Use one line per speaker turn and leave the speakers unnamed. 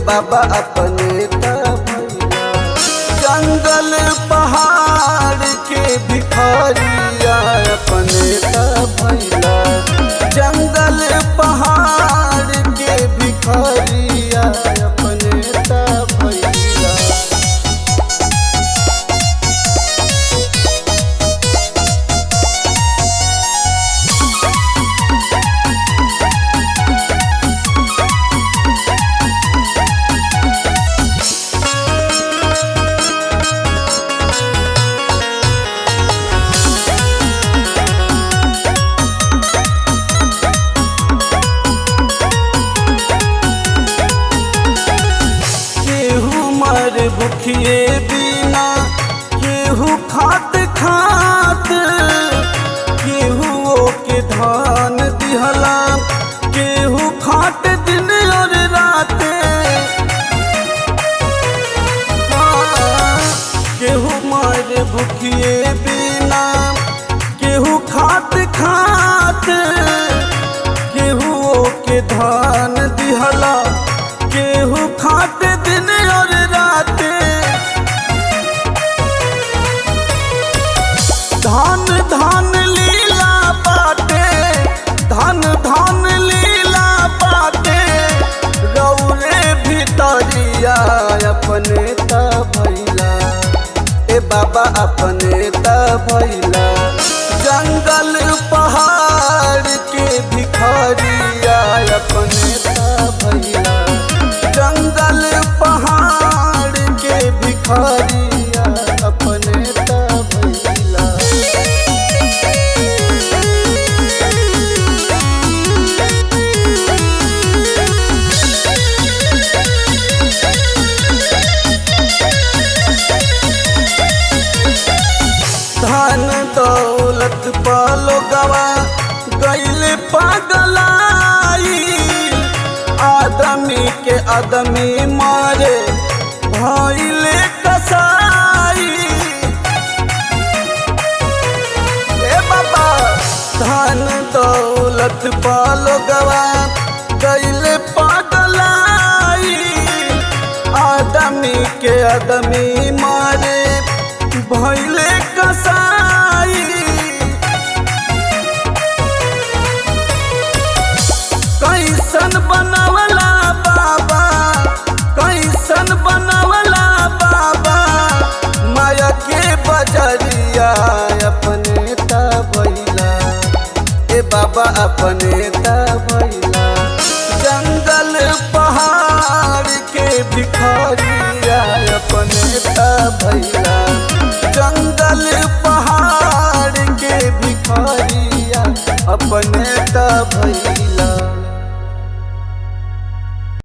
बाबा अपने ता भैला। जंगल पहाड़ के भिखारिया अपने ता भैला। जंगल पहाड़ के भिखारिया अपने ता भैला। भूखिए बिना केहू खात खात, केहू के धान दिहला, केहू खात दिन और रात। केहू मर भूखिए बिना केहू खात खात, केहू के धान दिहला, केहू खात दिन और रात। धान धान लीला बाटे, धान धान लीला बाटे, रौरे भितरिया अपने ता भैला। ए बाबा अपने ता भैला। जंगल पहाड़ के भिखारिया अपने ता भैला। जंगल पहाड़ के भिखारिया अपने ता भैला। धन दौलत पालो गवा गैल पागलाई, आदमी के आदमी मारे भइले कसाई। ए बाबा धन दौलत पालो गवा गैल पागलाई, आदमी के आदमी मारे भइले कसाई। कैसन बनवला बाबा, कैसन बनवला बाबा, माया के बजरिया अपने ता भैला। ए बाबा अपने ता भैला। जंगल पहाड़ के भिखारिया अपने ता भैला।